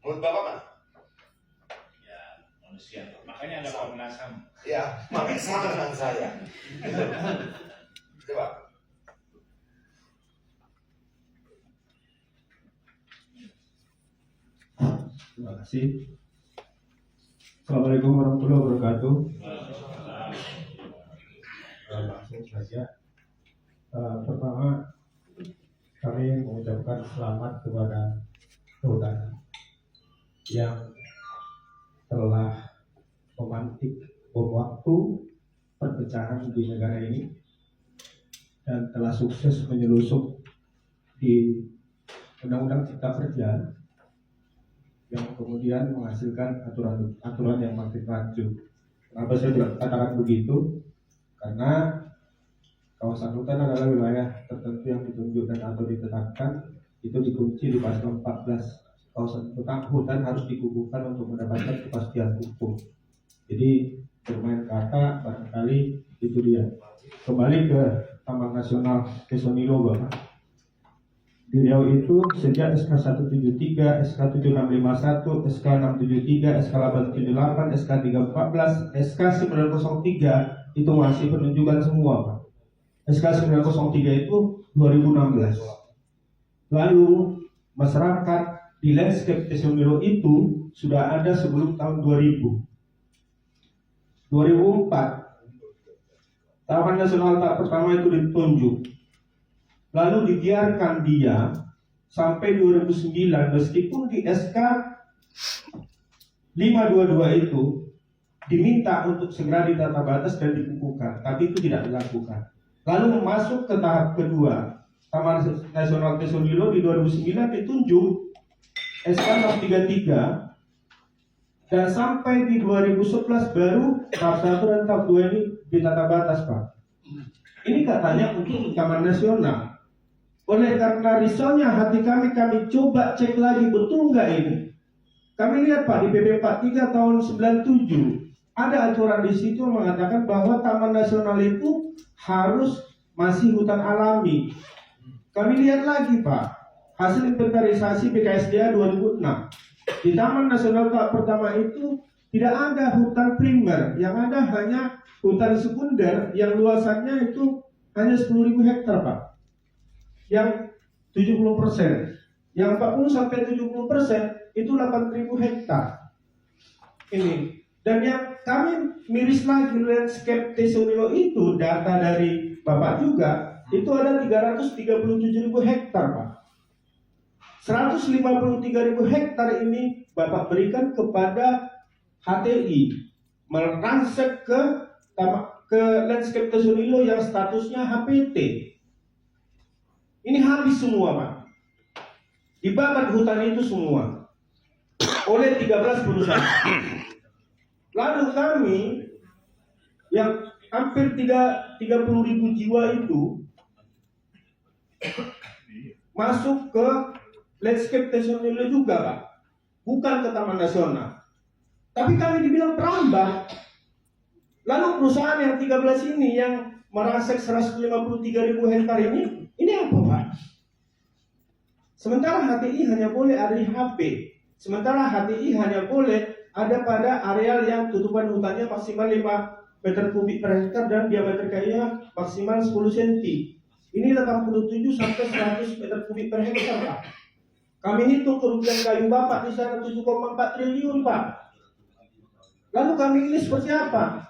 Menurut Bapak mana? Ya, manusia. Makanya ada Komnas HAM. Ya, makanya sama dengan saya. Coba. Terima kasih. Assalamualaikum warahmatullahi wabarakatuh. Langsung saja. Pertama, kami mengucapkan selamat kepada saudara yang telah memantik bom waktu perpecahan di negara ini dan telah sukses menyelusup di Undang-Undang Cipta Kerja yang kemudian menghasilkan aturan yang makin rancu. Kenapa saya katakan begitu? Karena kawasan hutan adalah wilayah tertentu yang ditunjuk dan atau ditetapkan, itu dikunci di pasal 14. Kawasan hutan harus dikukuhkan untuk mendapatkan kepastian hukum. Jadi bermain kata barangkali itu dia. Kembali ke Taman Nasional Tesonilo, Bapak. Di Riau itu sejak SK 173, SK 7651, SK 673, SK 878, SK 314, SK 903 itu masih penunjukan semua, Pak. SK 903 itu 2016. Lalu masyarakat di landscape Tesonilo itu sudah ada sebelum tahun 2000. 2004 Taman Nasional tahap pertama itu ditunjuk, lalu dibiarkan dia sampai 2009, meskipun di SK 522 itu diminta untuk segera ditata batas dan dikukuhkan, tapi itu tidak dilakukan. Lalu masuk ke tahap kedua, Taman Nasional Tesonilo di 2009 ditunjuk SK 633, dan sampai di 2011 baru tahap 1 dan tahap 2 ini ditata batas, Pak. Ini katanya untuk Taman Nasional. Oleh karena risaunya hati kami coba cek lagi betul nggak ini. Kami lihat, Pak, di PP 43 tahun 97 ada aturan di situ mengatakan bahwa Taman Nasional itu harus masih hutan alami. Kami lihat lagi, Pak, hasil inventarisasi BKSDA 2006. Di Taman Nasional tahap pertama itu tidak ada hutan primer, yang ada hanya hutan sekunder yang luasannya itu hanya 10.000 hektar, Pak. Yang 70%, yang 40 sampai 70% itu 8.000 hektar. Ini. Dan yang kami miris lagi landscape Tesonilo itu data dari Bapak juga itu ada 337.000 hektar, Pak. 153.000 hektar ini Bapak berikan kepada HTI merangsek ke landscape Tesonilo yang statusnya HPT. Ini habis semua, Pak. Dibakar hutan itu semua oleh 13 perusahaan. Lalu kami yang hampir 30.000 jiwa itu masuk ke landscape Tesonilo juga, Pak. Bukan ke Taman Nasional. Tapi kami dibilang perambah. Lalu perusahaan yang 13 ini yang merangsek 153.000 hektar ini apa, Pak? Sementara HTI hanya boleh ada di HP. Sementara HTI hanya boleh ada pada areal yang tutupan hutannya maksimal 5 meter kubik per hektar dan diameter kayunya maksimal 10 cm. Ini 87 sampai 100 meter kubik per hektar, Pak. Kami hitung kerugian kayu Bapak di sana 7,4 triliun, Pak. Lalu kami ini seperti apa?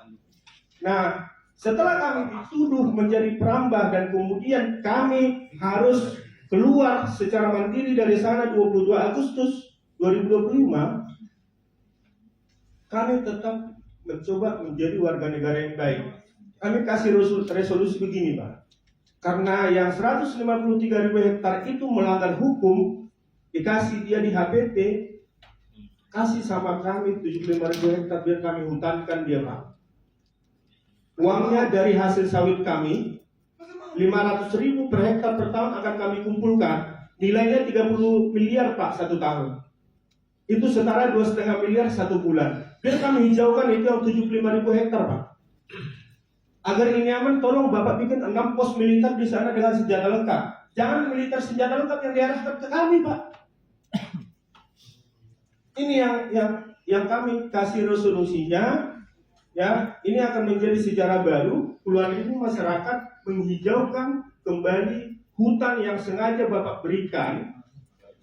Nah, setelah kami dituduh menjadi perambah dan kemudian kami harus keluar secara mandiri dari sana 22 Agustus 2025, kami tetap mencoba menjadi warga negara yang baik. Kami kasih resolusi begini, Pak. Karena yang 153.000 hektar itu melanggar hukum, dikasih dia di HPT, kasih sama kami 75.000 hektar biar kami hutankan dia, Pak. Uangnya dari hasil sawit kami 500.000 per hektar per tahun akan kami kumpulkan. Nilainya 30 miliar, Pak, 1 tahun. Itu setara 2,5 miliar 1 bulan. Biar kami hijaukan itu yang 75.000 hektar, Pak. Agar ini aman, tolong Bapak bikin 6 pos militer di sana dengan senjata lengkap. Jangan militer senjata lengkap yang diarahkan ke kami, Pak. Ini yang kami kasih resolusinya, ya. Ini akan menjadi sejarah baru. Puluhan ribu masyarakat menghijaukan kembali hutan yang sengaja Bapak berikan.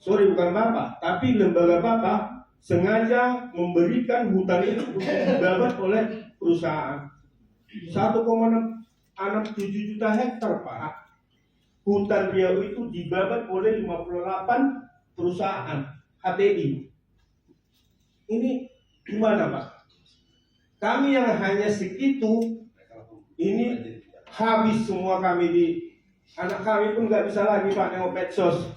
Sorry, bukan Bapak, tapi lembaga Bapak sengaja memberikan hutan itu untuk dibabat oleh perusahaan. 1,67 juta hektar, Pak. Hutan Riau itu dibabat oleh 58 perusahaan HTI. Ini gimana, Pak? Kami yang hanya segitu, ini habis semua kami anak kami pun nggak bisa lagi Pak nengok medsos.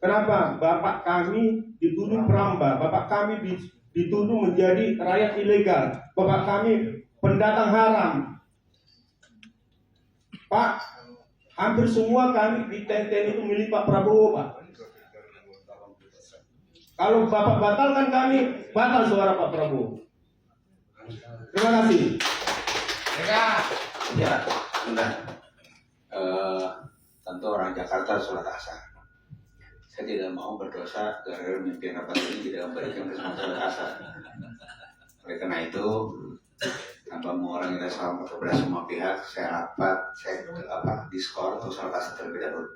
Kenapa? Bapak kami dituduh perambah, bapak kami dituduh menjadi rakyat ilegal, bapak kami pendatang haram. Pak, hampir semua kami di TNT itu milik Pak Prabowo, Pak. Kalau Bapak batalkan kami, batal suara Pak Prabowo. Terima kasih. Ya, sudah. Tentu orang Jakarta surat asa. Saya tidak mau berdosa gara-gara mimpi rapat ini tidak memberikan kesempatan asa. Oleh karena itu, tanpa mengurangi rasa hormat kepada semua pihak, saya rapat, saya diskor atau surat asa terlebih dahulu.